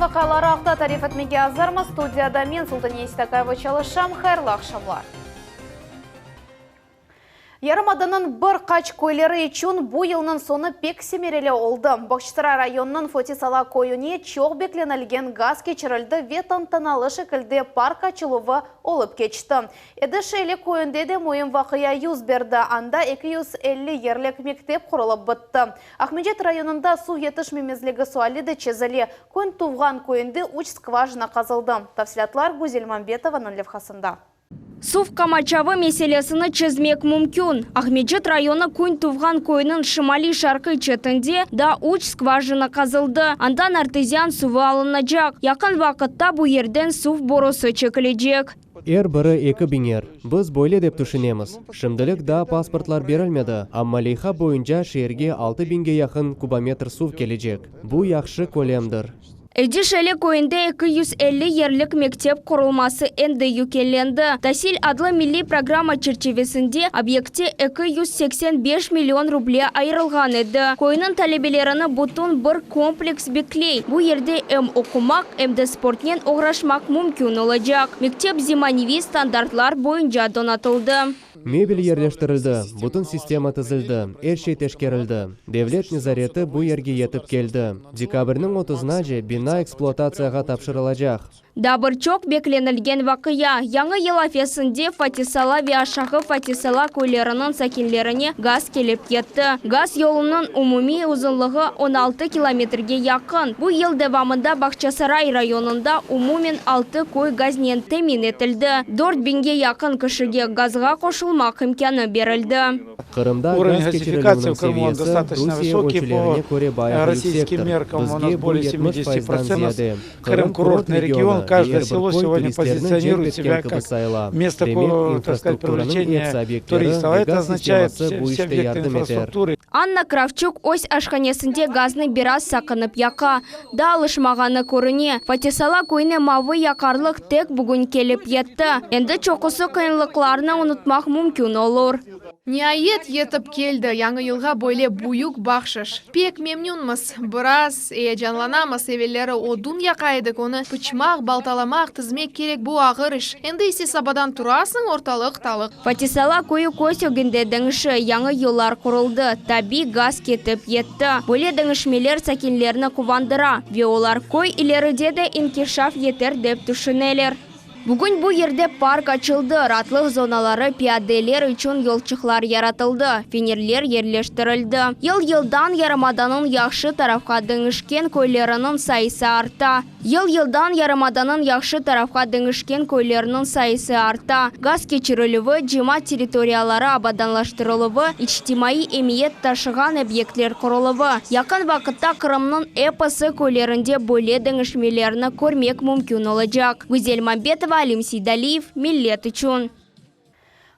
вақалары ақта тариф етмеге азармы студияда мен Султания Истакаева çalışам, хайырлы ақшамлар. Ярымаданын бір қач көйлері үшін бұл елінің соны пек семерелі олды. Бақшытыра районының фотисала койуне чоқ бекленілген газ кечірілді ве тантаналы шекілді парк ачылуы олып кечті. Еді шейлі койынде де мойын вақия юз берді. Анда 250 ерлік мектеп құрылып бұтты. Ахмеджет районында су етіш мемезлігі суалиді чезілі. Көн туған койынды уч скважина қазылды. Тавсилятлар Гузель Мамбетованың левхасында. Сув Камачавы меселесіні чезмек мүмкін. Ахмеджет районы күн туған койының шымали шарқы четінде да уч скважина қазылды. Андан артезиан сувы алынacak. Якын вақытта бұл ерден сув боросы чекілежек. Бірі 2 бинер. Біз бойлы деп түшінеміз. Шымдылық да паспортлар берілмеді. Амма лейха бойынша шерге 6000-ге яқын кубометр сув кележек. Бұл яқшы көлемдір. Эди шеле көйінде 250 ерлік мектеп құрылмасы энді юкеленді. Тасил адлы милли программа черчевесінде объекте 285 миллион рубле айырылған еді. Көйінің талебелеріні бұтын бір комплекс беклей. Бұл ерде оқымақ, де спортнен оғрашмақ мүмкін олacak. Мектеп зиманеви стандартлар бойынша донатылды. Мебель ерлештірілді, бұтын система тізілді, әршей тешкерілді. Девлет незареті бұл ерге етіп келді. Декабрінің 30-на же бина эксплуатацияға тапшырылacak. Дабырчок бекленілген вақия. Яңы ел афесінде Фатисала виашағы Фатисала көйлерінің сәкенлеріне газ келіп кетті. Газ yolunun umumi uzunluğu 16 километрге яқын. Бұл ел девамында Бақчасарай районында умумен 6 көй газнен темин етілді. 4000-ге яқын кішіге газға қошылмақ имканы берілді. Қырымда газ кечірілімінің севиесі Русия өлчілеріне көре байы сектор. Бізге бұл 70% Крым курортный регион. Каждое село сегодня позиционирует себя как место, так сказать, привлечения туристов. Это означает все объекты инфраструктуры. Анна Кравчук ось ашханесінде газны біраз сақынып яқа. Да алышмағаны көріне. Фатисала көйіне мавы яқарлық тек бүгін келіп етті. Енді чоқысы қиынлықларына ұнытмақ мүмкін олыр. Ниайет етіп келді. Яңы елға бойле буюк бақшыш. Пек мемнюнмыз. Біраз жанланамыз евелері одун яқайдық. Оны пычмақ, балталамақ, тізмек керек бұ ағыр іш. Енді есе сабадан тұрасың орталық талық. Фатисала көйі көз өгінде діңіші яңы еллар құрылды. Таби газ кетіп етті. Бөле діңішмелер сәкенлеріні құвандыра. Ве олар көй илеріде де инкишаф етер деп түшінелер. Бүгін бұл ерде парк açılды. Ратлық зоналары пиаделер үшін елчықлар яратылды. Фенерлер ерлештірілді. Ел-елдан Ярымаданын яқшы тарафқа діңішкен көйлерінің сайысы арта. Ел-елдан Ярымаданын яқшы тарафқа діңішкен көйлерінің сайысы арта. Газ кечірілігі, жима территориялары абаданлаштырылығы, ичтимаи эмиет ташыған объектлер құрылығы. Якын вақытта Қырымның эпосы көйлерінде бөле діңішмелеріні көрмек мүмкін olacak. Гузель Мамбетова, Алим Сейдалиев, Миллет үшін.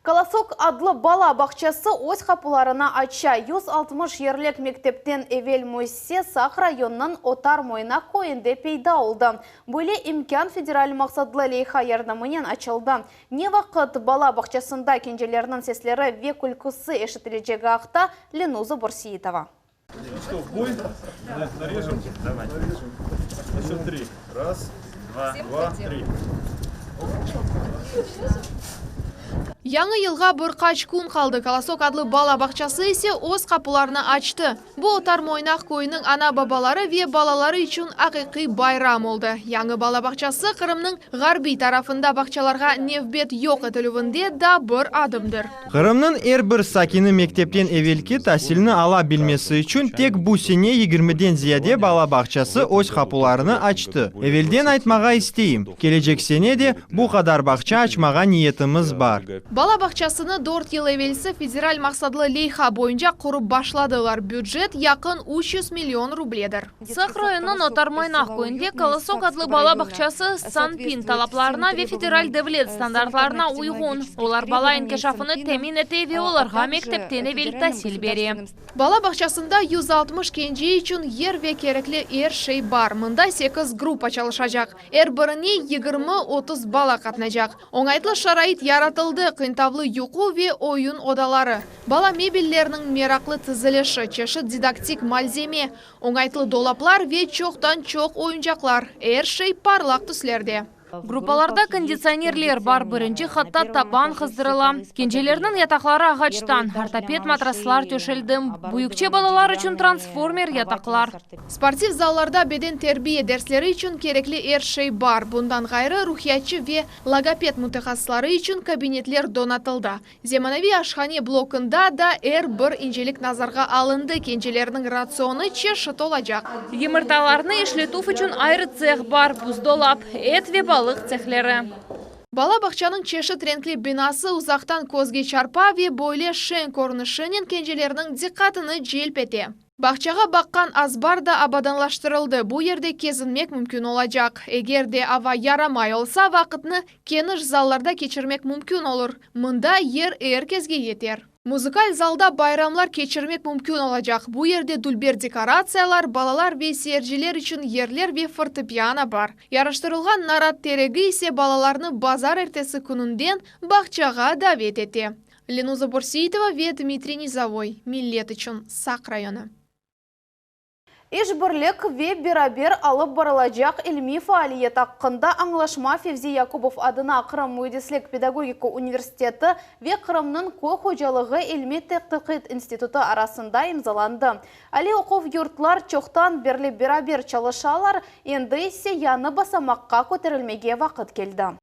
Колосок адлы бала бақчасы өз қапыларына ача 160 ерлік мектептен Эвел Мойсе Сақ районның отар мойына койынды пейда олды. Бөле имкан федераль мақсадлы лейха ярдамынен ачылды. Не вақыт бала бақчасында кенжелерінің сеслері ве күлкісі ешітілежегі ақта Ленуза Бурсиетова. Раз, два, три. Яңы елға бір қач күн қалды. Колосок адлы бала бақчасы есе өз қапыларына ачты. Бұл отар мойнақ койының ана бабалары ве балалары үшін ақиқи байрам олды. Яңы бала бақчасы Қырымның ғарби тарафында бақчаларға невбет йоқ етілуінде да бір адымдыр. Қырымның бір сакины мектептен эвелки тасилini ала білмесі үшін тек бұл сене 20-ден зияде бала бақчасы өз қапыларını ачты. Эвелден айтмаға істейім. Келечек сене де бұл қадар бақча ачмаға ниетіміз бар. Бала бақчасыны 4 ел евелісі федераль мақсадлы лейха бойынша құрып башладылар. Бюджет яқын 300 миллион рубледір. Сақ районының отар мойнақ көйінде Колосок адлы бала бақчасы санпин талапларына ве федераль девлет стандартларына уйғын. Олар бала инкешафыны темин етеве оларға мектептен евел тасил бере. Бала бақчасында 160 кенже үшін ер ве кереклі шей бар. Мында 8 группа çalışacak. Біріне 20-30 бала қатнажақ. Оңайтлы шарайт яратылды. тавлы юқу ве ойын одалары. Бала мебеллерінің мерақлы тізіліші, чеші дидактик мальземе, оңайтлы долаплар ве чоқтан чоқ ойынжақлар, әршей парлақ түслерде. Группаларда кондиционерлер бар, бірінші хатта табан қыздырыла. Кенжелерінің ятақлары ағачтан, ортопед матраслар төшілді. Бұйықче балалар үшін трансформер ятақлар. Спортив залларда беден тербие дәрслері үшін керекли әршей бар. Бұндан ғайры рухиятчы ве логопед мұтехаслары үшін кабинетлер донатылды. Земанови ашхане блокында да бір инжелік назарға алынды. Кенжелерінің рационы чеші толажақ. Емірталарны ішлетуф үшін айры цех бар, бұздолап, әт ве балық цехлері. Бала бақчаның чеші тренкли бинасы ұзақтан көзге чарпа ве бойле шен көрінішінен кенжелерінің диққатыны желпете. Бақчаға баққан азбар да абаданлаштырылды. Бұл ерде кезінмек мүмкін олажақ. Егерде ава ярамай олса, вақытны кеніш залларда кечірмек мүмкін olur. Мында ер кезге етер. Музыкаль залда байрамлар кечірмек мүмкін олажақ. Бұл ерде дүлбер декорациялар, балалар ве сержелер үшін ерлер ве фортепиано бар. Яраштырылған нарат терегі исе балаларны базар ертесі күнінден бақчаға давет ете. Ленуза Бурсиитова ве Дмитрий Низовой. Миллет үшін Сақ районы. Ишбірлік ве берабер алып барылажақ ilmi фаалиет аққында аңлашма Февзи Якубов адына Қырым Мүйдеслік педагогика университеті ве Қырымның көй хожалығы ilmi тәқтіқит институты арасында имзаланды. Али оқов юртлар чоқтан берлі берабер чалышалар, енді есе яны басамаққа көтерілмеге вақыт келді.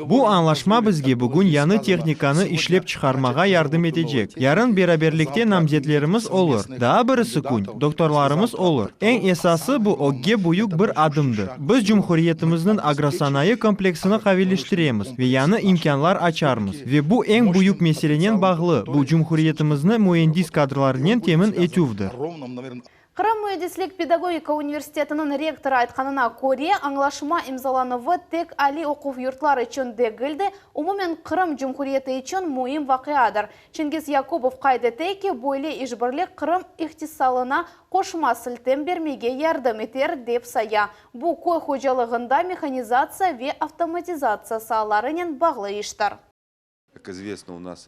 Бу аңлашма бізге бүгін яны техниканы ишлеп чықармаға ярдым етежек. Ярын бераберлікте намзетлеріміз olur. Daha бірісі күн, докторларымыз olur. Ең esası bu огге бұйық бір адымды. Біз Cumhuriyetimizin agrosanayi kompleksini qaviliştiremiz ve яны imkanlar açarmız. Ve bu ең бұйық meselenen bağlı. Bu Cumhuriyetimizin mühendis kadrlarının temin etuvdur. Қырым Мүйдеслік педагогика университетінің ректоры айтқанына көре, аңлашма имзаланывы тек али оқув юртлар үшін дегілді, умумен Қырым Cumhuriyeti үшін мұйым вақиадыр. Чингиз Якубов қайдетейке бойле ишбірлік Қырым ихтисалына қошма сілтем бермеге ярдым етер деп сая. Бұл көй хожалығында механизация ве автоматизация саларынен бағлы иштар.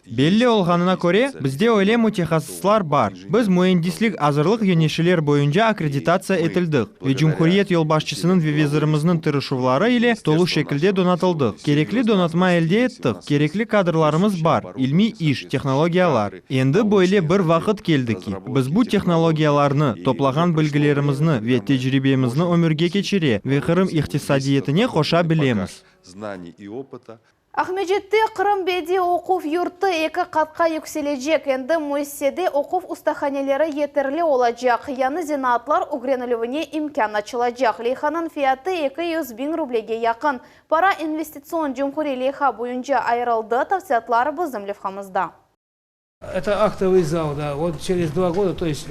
Belli olğanına göre bizde öyle mütehassıslar var. Biz mühendislik hazırlık yönetişler boyunca akreditasiya etildik ve Cumhuriyet yolbaşçısının ve vezirimizin tırışıvları ile dolu şekilde donatıldık. Gerekli donatma elde ettik. Gerekli kadrlarımız var. İlmi iş, texnologiyalar. Endi böyle bir vakit geldi ki biz bu texnologiyalarını, toplagan bilgilerimizni ve tecrübemizni ömürge geçire ve Kırım iktisadiyetine koşa bilemiz. Ахмеджетте Қырым беде оқув юрты екі қатқа yükselecek. Енді Мойседе оқув ustaxanelері етерлі olacak. Яны зенатлар угренілівіне имкан açılacak. Leyxanın fiyatı 200.000 рублеге yakın. Para investitsion Cumhuri leyxa boyunca ayrıldı. Tavsiyatlары bizim levhamızda. Это актовый зал, да. Вот через 2 года, то есть...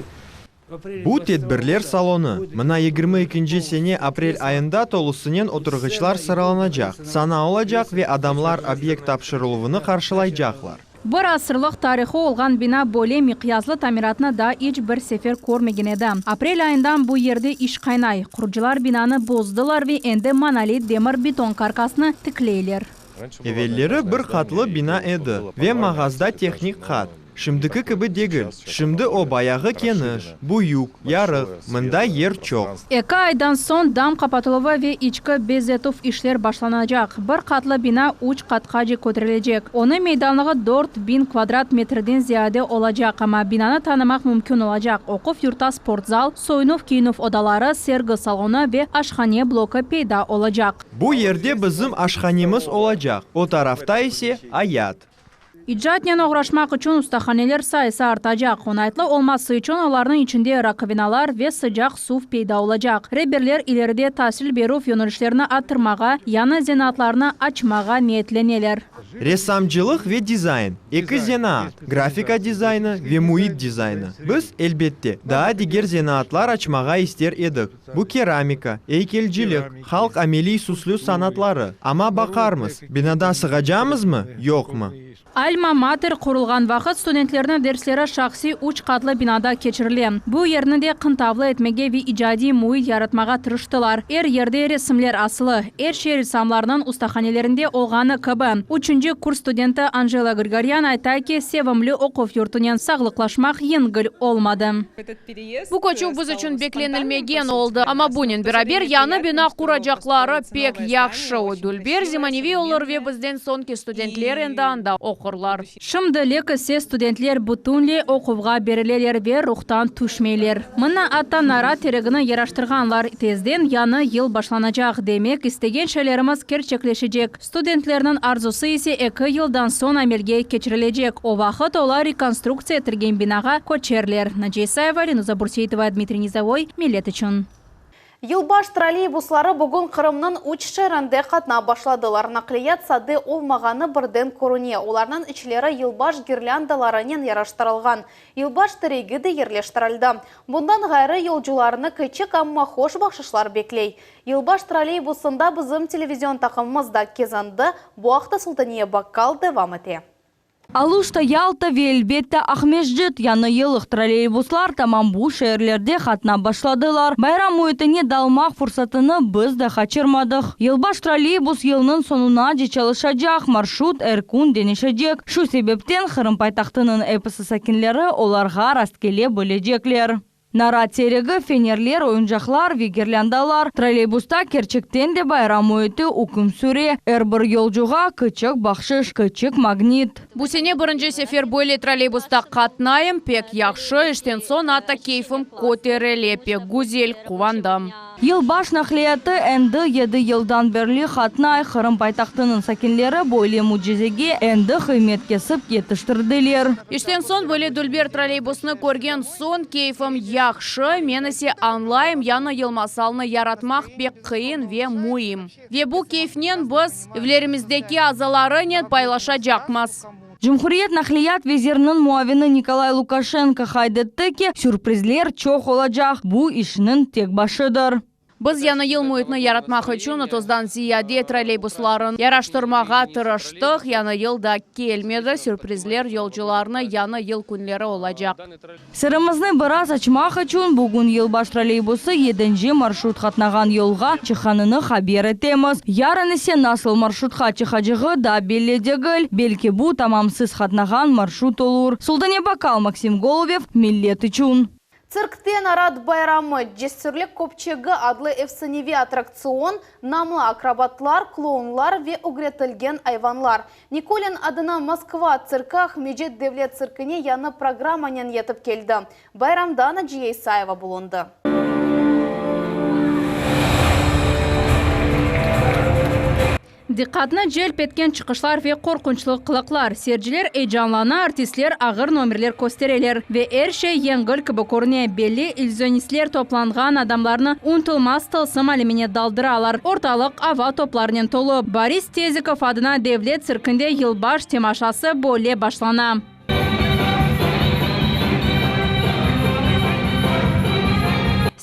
Bu tedbirler salonu. Mına 22. sene aprel ayında tolusının oturğıçlar sıralanacak. Sana olacak ve adamlar obyekt tapşırılığını karşılayacaklar. Bir asırlık tarihi olgan bina böyle miqyaslı tamiratına da hiç bir sefer görmegen edi. Aprel ayından bu yerde iş kaynay. Kurucular binanı bozdular ve endi monolit demir beton karkasını tıkleyler. Evvelleri bir katlı bina edi ve mağazda teknik kat. Şimdiki gibi değil. Şimdi o bayağı geniş, büyük, yarıq, mında yer çok. 2 aydan son dam kapatılığı ve içki bezetuf işler başlanacak. Bir katlı bina 3 katkaca götürülecek. Onun meydanlığı 4000 kvadrat metreden ziyade olacak ama binanı tanımak mümkün olacak. Okuf yurtta sportzal, soyunuf giyinuf odaları, sergi salonu ve aşhane bloku peyda olacak. Bu yerde bizim aşhanemiz olacak. O tarafta ise hayat. İcraatla uğraşmak için ustaxaneler sayısı artacak. Onaytlı olması için onların içinde rakovinalar ve sıcak su peyda olacak. Reberler ileride tahsil beruf yönelişlerini artırmağa, yanı zenatlarını açmağa niyetleneler. Ressamcılık ve dizayn, iki zanaat, grafika dizaynı ve muhit dizaynı. Biz elbette daha diğer zanaatlar açmağa ister edik. Bu keramika, heykelcilik, halk ameli süslü sanatları. Ama bakarmız, binada sığacağımız mı, yok mu? Альма Матер құрылған вақыт студенттерінің дәрістері шақси 3 қатлы бинада кечіріле. Бұл ерінде қынтавлы етмеге ве ижади мұйт яратмаға тырыштылар. Ерде ресімлер асылы. Шер ресамларының ұстаханелерінде олғаны кібі. 3-ші курс студенті Анжела Григорян айта ки севімлі оқып юртунен сағлықлашмақ енгіл олмады. Бұл көчу біз үшін бекленілмеген олды. Ама бұнен бірабер яны бина құрачақлары пек яқшы өділбер зиманеви олар ве бізден сонки студентлер енді анда оқырлар. Шымдылық се студентлер бұтунле оқуға берілелер ве рухтан түшмейлер. Мұна ата-нара терегіні ераштырғанлар тезден яны ел башланacak демек істеген шелеріміз керчеклешecek. Студенттерінің арзусы есе 2 yıldan son әмелге кечірілежек. О вақыт олар реконструкция етірген бинаға көчерлер. Наджейсаева, Ленуза Бурсейтова, Дмитрий Низовой, Милет үшін. Елбаш троллейбуслары бүгін Қырымның 3 шерінде қатна башладылар. Нақлият сады олмағаны бірден көруне. Оларның ішілері Елбаш гирляндаларының яраштырылған. Елбаш тірегі де ерлештірілді. Бұндан ғайры елжуларыны кычык амма хош бақшышлар беклей. Елбаш троллейбусында бізім телевизион тақымымызда кезанды. Буақты Султания Баккал девам ете. Алушта Ялта Вельбетта Ахмежджет яны елық троллейбуслар тамам бұл шәрлерде қатна башладылар. Байрам өйтіне далмақ фұрсатыны біз де қачырмадық. Елбаш троллейбус елінің сонуна жечалышажақ маршрут әркун денешедек. Шу себептен Қырым пайтақтының эпысы сәкінлері оларға расткеле бөлежеклер. Нара терегі, фенерлер, ойынжақлар, вегерляндалар, троллейбуста керчіктен де байрам өйті үкім сүре, әрбір елжуға кычық бақшыш, кычық магнит. Бұсене бірінші сефер бөлі троллейбуста қатнайым, пек яқшы, іштен сон ата кейфім көтереле, пек гузел қувандам. Елбаш нақлияты әнді 7 елдан берлі қатнай Қырым пайтақтының сәкенлері бойле мұджезеге әнді қымет кесіп етіштірділер. Іштен сон бөлі дүлбер троллейбусны көрген сон кейфім яқшы, менісе анлайым яны елмасалны яратмақ бек қиын ве мұйым. Ве бұл кейфнен біз евлеріміздекі азаларынен пайлаша жақмас. Cumhuriyet Nakliyat Vezirinin muavini Nikolay Lukashenko haydetti ki sürprizler çok olacak. Bu işinin tek başıdır. Біз яны ел мұйтны яратмақ үшін тұздан зияде троллейбусларын яраштырмаға тырыштық. Яны елда келмеді, сюрпризлер елжыларыны яны ел күнлері олacak. Сырымызны біраз açmaq үшін бүгін елбаш троллейбусы 7-ші маршрут қатнаған елға чықаныны хабер етеміз. Ярын есе насыл маршрутқа чықажығы да беледегіл. Белки bu tamamsız қатнаған маршрут olur. Султания Бакал, Максим Голубев, Милет үшін. Цирктен арат байрамы жесірлік көпчегі адлы эфсаневи аттракцион, намлы акробатлар, клоунлар ве угретілген айванлар. Николин адына Москва цирках Меджет Девлет циркіне яны программанен етіп келді. Байрамда Наджейсаева болынды. Диққатны желп еткен чықышлар ве қорқыншылық қылықлар. Серджілер эйджанлана артистлер ағыр номерлер көстерелер. Ве әрше енгіл кібі көріне белі иллюзионистлер топланған адамларны ұнтылмас тылсым әлемене далдыралар. Орталық ава топларынан толы. Борис Тезиков адына Девлет циркінде елбаш темашасы боле башлана.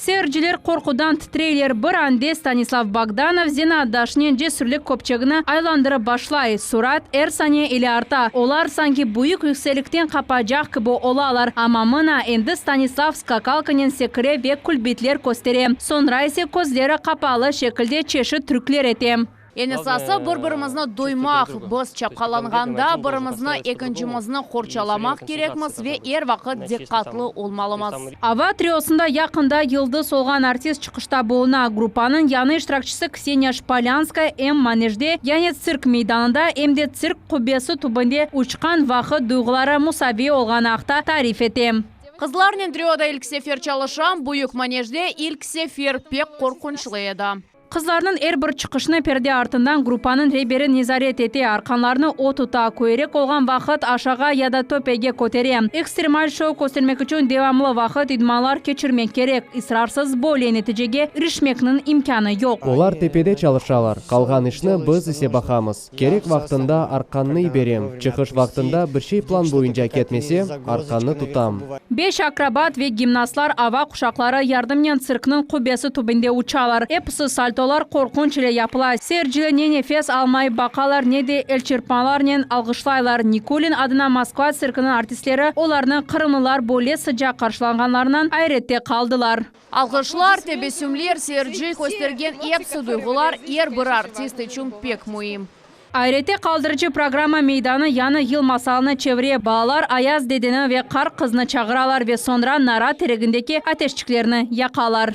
Серджілер қорқудан тітрейлер бір анде Станислав Богданов Зина Дашнен жесірлік көпчегіні айландыры башлай. Сурат әрсане елі арта. Олар санки бұйық үкселіктен қапажақ кібі олалар. Амамына енді Станислав скакалканен секіре век күлбетлер көстере. Сонра есе көздері қапалы шекілде чеші түрклер етем. Енесасы бір-бірімізні доймақ, біз чапқаланғанда бірімізні екіншімізні қорчаламақ керекміз ве ер вақыт диққатлы олмалымыз. Ава триосында яқында елді солған артист чықышта болына. Группаның яны иштиракчысы Ксения Шполянская манежде яне цирк мейданында эмде цирк құбесі тубынде учқан вақыт дұйғылары мұсаби олған ақта тариф етем. Қызларнен триода ilk sefer çalışan бұйық манежде ilk sefer пек қорқыншылы еді. Қызларының әрбір чықышыны перде артынан группаның рейбері незарет ете арқанларыны отута көйрек олған вақыт ашаға яда төпеге көтере. Экстремаль шоу көстермек үшін девамлы вақыт идмалар кечірмек керек. Исрарсыз боле нәтижеге ирішмекнің имканы жоқ. Олар тепеде çalışалар. Қалған ішні біз есе бақамыз. Керек вақтында арқанны берем. Чықыш вақтында бір шей план бойынша кетмесе, арқанны тұтам. 5 акробат ве гимнастлар ава құшақлары ярдымнен циркның құбесі түбінде учалар. Эпсы сальто фотолар коркунч эле япыла. Сержиле не нефес алмай бакалар, не де элчирпаларнен алгышлайлар. Никулин адына Москва циркынын артистлери оларны кырымлылар боле сыжак каршыланганларынан айретте калдылар. Алгышлар, тебесүмлер, Серджи көстерген епсі дuygular ер бір артисты чун пек муим. Айрете калдырычы программа мейданы яны ел масалыны чевре балалар Аяз дедени ве кар кызны чагыралар ве sonra нара терегиндеки атешчиклерни якалар.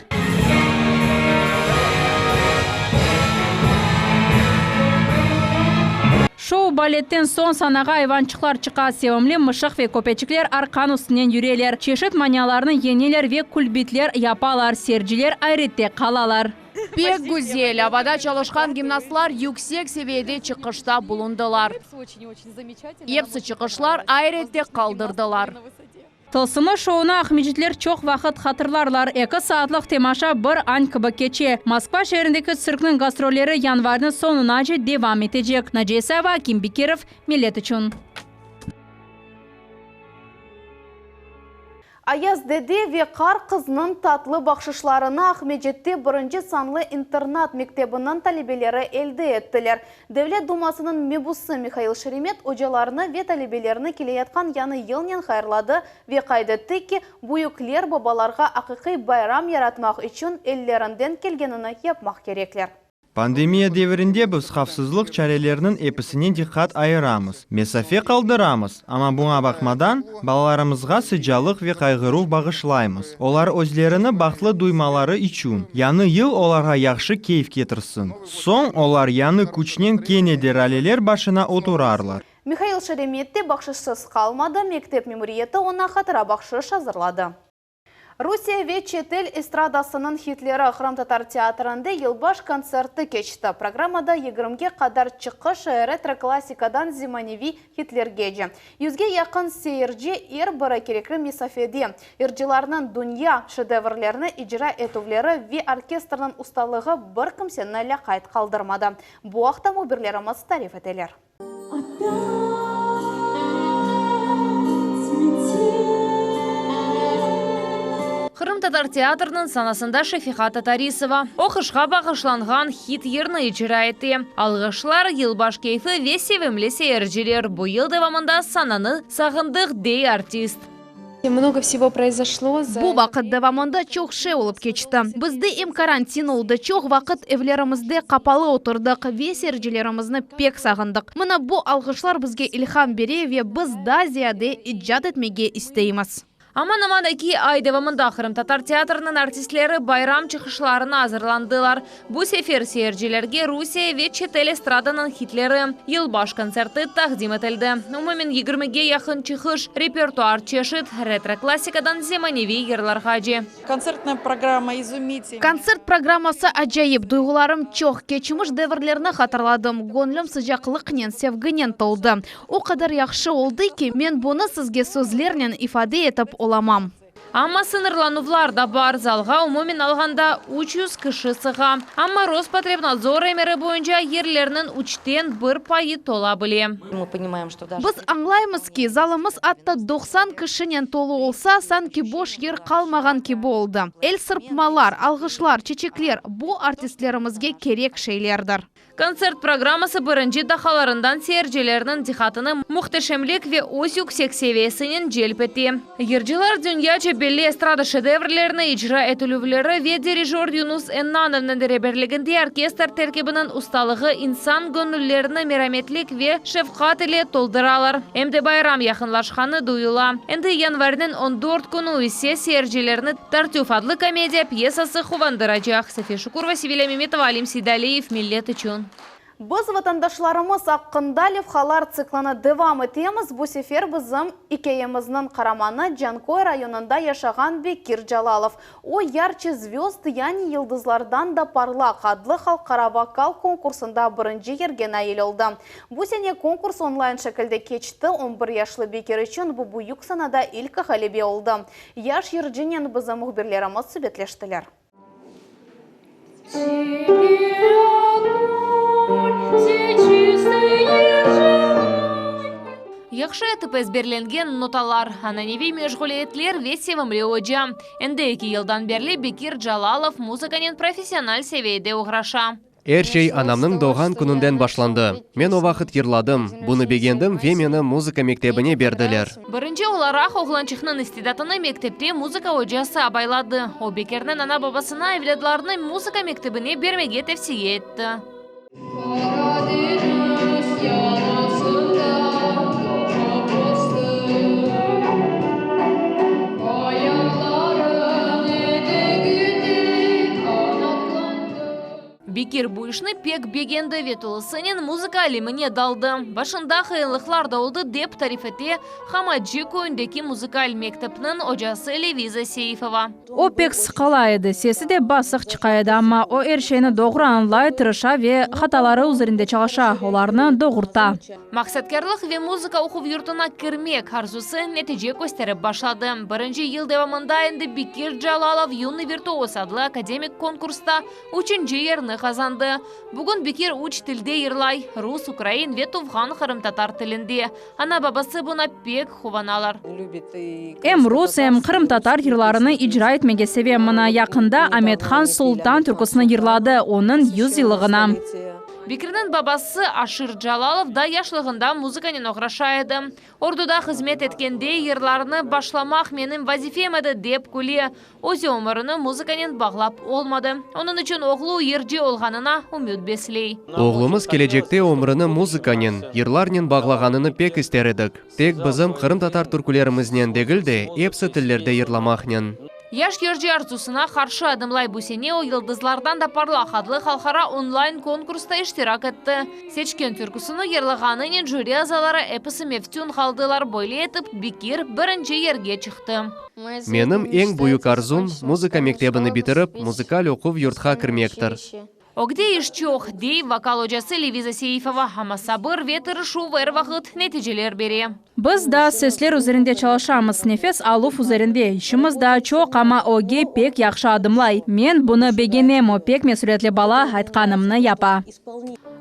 Шоу балеттен сон санага айванчыклар чыка, севимли мышык ве көпечиклер аркан үстүнөн жүрелер. Чешит манияларны енелер ве кульбитлер япалар, сержилер айретте калалар. Пек гүзел, авада чалышкан гимнастлар yüksek seviyede çıkışta bulundular. Епсі çıkışlar айретте калдырдылар. Тылсымы шоуна ахмеджитлер чоқ вақыт хатырларлар. 2 саатлық темаша бір ань кыбы кече. Москва шеріндегі циркнын гастролері январдың сонуна же девам етежек. Наджесова, Аким Бекиров, Милет үшін. Аяз деде ве кар кызның татлы бақшышларына Ахмеджетте бірінші санлы интернат мектебінің талебелері елді еттілер. Девлет Думасының мебусы Михаил Шеремет ожаларыны ве талебелеріні келеятқан яны елнен хайырлады ве қайдетті ки бұйыклер бабаларға ақиқи байрам яратмақ үшін еллерінден келгенini yapmaq кереклер. Пандемия devrinde biz xavfsizlik çarelerinin episiне diqqat ayıramız. Mesafe kaldıramız. Ama buna bakmadan balalarımızga sıcalıq ve kaygırı bağışlayımız. Onlar özlerini baxtlı duymaları için yanı yıl onlara yaxşı keyif getirsin. Son onlar yanı küçnen kenedi raleler başına oturarlar. Михаил Шереметте бақшышсыз қалмады, мектеп мемориеті ona хатыра бақшыш hazırladı. Rusия ve çetel estradasının hitlері Храм Татар театрында yılbaş konserti keçti. Programmada 20'ge kadar çıkış retro-klassikadan zemanevi hitlergece. 100'ge yakın seyirci bir kerekli mesafede. Ircılarının dünya şedevrlerini icra etuvleri ve orkestrinin ustalığı bir kimsenin kayıt kaldırmadı. Bu haqda muhabirlerimiz tarif eteler. Храм Татар театрының санасында Шафиха Татарисова. Оқышға бағышланған хит ерні ижра етті. Алғышлар елбаш кейфі ве севімлі сейіржелер. Бұл ел девамында сананы сағындық дей артист. Много всего произошло. Бу вақыт давамында чоқ ше олып keçti. Бізді им карантин олды. Чоқ вақыт evlerimizde қапалы отырдық. Ве серджелерімізні пек сағындық. Мына бұл алғышлар бізге илхам бере ве біз да зияде иджат етмеге істейміз. Аман-амадаки ай девамында Храм Татар театрының артистлері байрам чықышларына азырландылар. Бұл сефер сейіржелерге Русия ве четел эстраданың хитлері елбаш концерты тақдим етілді. Умумен 20-ге яқын чықыш репертуар чешет ретро-классикадан земаневи ерлар хажи. Концертная программа изумительная. Концерт программасы ажайып, дuygularım çok. Keçmiş devірлеріні хатırladım. Гонлым sıcaqlıqнен, sevgінен толды. O kadar yaxşı oldu ki, men bunu sizге sözlerнен ifade etip olamam. Ama sınırlanuvlar da бар. Залға umumin alğanda 300 kişi sığa. Ama Роспотребнадзор emiri boyunca yerlerinin 3'ten 1 payı tola bile. Biz anlayımız ki zalımız hatta 90 kişinin tolu olsa sanki boş yer kalmagan gibi oldu. El sırpmalar, algışlar, çiçekler bu artistlerimizge kerek şeylerdir. Konser programması birinci dahalarından seyircilerinin dikkatini muhteşemlik ve öz yüksek seviyesinin celp etti. Yerciler dünyaca belli estrada şedevrlerini icra etülüvleri ve dirijör Yunus Ennanov'nın rehberliğinde orkestr terkibinin ustalığı insan gönüllerini merhametlik ve şefkat ile tolduralar. Hem de bayram yakınlaşkanı duyula. Endi yanvarının 14 günü ise seyircilerini Tartuf adlı komediya piyesası kuvandıracak. Safiye Şukurova, Sivile Memetova, Alim Sidaliyev, Millet için. Biz vatandaşlarımız hakkında levhalar цикланы devam etemiz. Bu sefer bizim hikayemizin kahramanı Cankoy rayonunda yaşayan Bekir Jalalov. O yarçı звезд, yani yıldızlardan da parlak adlı halkara vokal konkursunda birinci yerge nail oldu. Bu sene konkurs online şekilde geçti. 11 yaşlı Bekir için bu büyük sanada ilk galibi oldu. Yaş yercinin bizim muhabirlerimiz sübetleştiler. Яхшы етіп әзберленген ноталар. Ананеви межғулетлер весевімлі өджа. Энде 2 елдан берлі Бекир Джалалов музыканен профессиональ севейде ұғраша. Әр шей анамның доған күнінден башланды. Мен о вақыт ерладым. Бұны бегендім ве мені музыка мектебіне берділер. Бірінші оларақ оғланчықның истидатыны мектепте музыка өджасы абайлады. О Бекернің ана бабасына евледларының музыка мектебіне бермеге тәфсие етті. Бекир бұйшны пек бегенді ветулысынен музыка алиміне далды. Башында қиынлықлар даулды деп тарифете Хамаджи көндекі музыкаль мектепнің ожасы Левиза Сейфова. О пек сықала еді, сесі де басық чықайды, амма о әршейні доғыр анлай тұрыша ве хаталары üzerinde чағаша, оларны доғырта. Мақсаткерлық ве музыка оқып юртына кірмек арзусы нәтиже көстеріп башлады. Бірінші ел девамында енді Бекир Джалалов юный виртуоз адлы академик конкурста 3-ші ерні қазанды. Бүгін Бекир уч тілде ерлай, рус, украин ве туфған қырым татар тілінде. Ана бабасы бұна пек хуваналар. Эм рус, эм қырым татар ерларыны ижра етмеге севе мұна яқында Аметхан Султан түркісіні ерлады, оның 100 жылығына. Бекирдің бабасы Ашир Джалалов да яшлығында музыканен оғрашайды. Ордуда қызмет еткенде ерларыны башламақ менің вазифемеді деп күле. Озе өміріні музыканен бағлап олмады. Оның үшін оғлу ерде олғанына үміт беслей. Оғлымыз келечекте өміріні музыканен, ерларнен бағлағаныны пек істередік. Тек бізім қырым татар түркілерімізнен дегілде, епсі тіллерде ерламақнен. Яш ерже арзусына қаршы адымлай бұсене о йылдызлардан да парлақ адлы халқара онлайн конкурста іштирак етті. Сечкен түркісіні ерліғанынен жюри азалары әпісі мефтюн қалдылар бойлы етіп, Бекир бірінші ерге чықты. Менің ең бұйық арзум музыка мектебіні бітіріп, музыкаль оқып юртқа кірмектір. Огде ішчоқ дей вокал ожасы Левиза Сейфова, ама сабыр ветірішу вәр вақыт нәтижелер бере. Біз да сеслер üzerinde çalışamыз, нефес алуф üzerinde. İşimiz da çok ama oge pek yaxşı adımlay. Men bunu begenem, o pek mesuliyetle bala айтқанымны япа.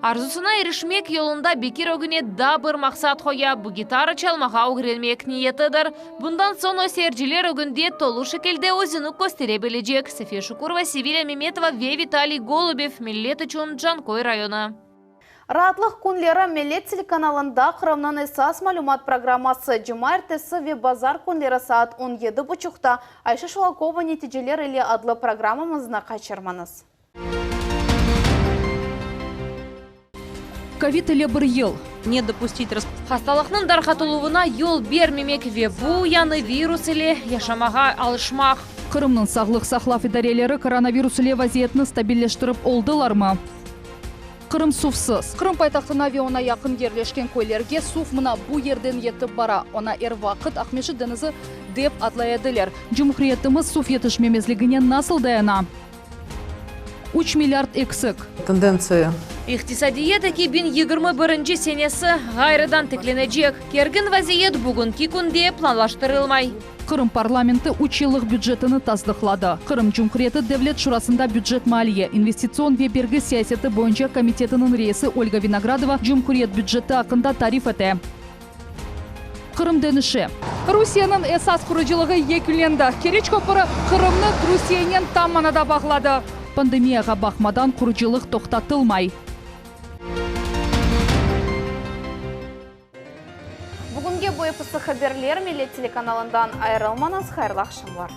Арзусына ерішмек yolunda Бекир өгіне да бір мақсат қоя, бұ гитара çalmaға өгірелмек ниетідір. Бұндан сон о серджілер өгінде толу шекелде өзіні көстере білежек. София Шукурова, Севиля Меметова ве Виталий Голубев, Милет үшін Джанкой районы. Ратлық күнлері Милет телеканалында Қырымнан эсас малюмат программасы Жұма әртесі ве базар күнлері саат 17:30-та Айша Шулакова нәтижелер или адлы программамызына қачырманыз. Ковид или бір ел. Не допустить хасталықның дарқатылуына ел бермемек ве бұ яны вирус или яшамаға алышмақ. Қырымның сағлық сақлап идарелері коронавирус ile вазиетні стабиллештіріп олдылар ма? Қырым суфсыз. Қырым пайтақтың авиона яқын ерлешкен көйлерге суф мұна бұ ерден етіп бара. Она әр вақыт Ақмеші дінізі деп атлаядылер. Жұмхриетіміз суф етішмемезлігінен насыл даяна? 3 миллиард эксік. Тенденция. Иқтисадиет екебін 21-ші сенесі ғайрыдан текленежек. Кергін вазиет бүгін күнде планлаштырылмай. Қырым парламенті 3 жылық бюджетіні таздықлады. Қырым Жұмхриеті Девлет Шурасында бюджет малия, инвестицион ве бергі сиясеті бойынша комитетінің рейсі Ольга Виноградова Жұмхриет бюджеті ақында тариф еті. Қырым дөніші. Русияның эсас құрыжылығы екіленді. Кереч көпірі Қырымны Русиянен там манада бағлады. Пандемияға бақмадан құрыжылық тоқтатылмай. Бүгінге бойы пысы хаберлер Милет телеканалындан айырылманыз, хайырлы ақшамлар.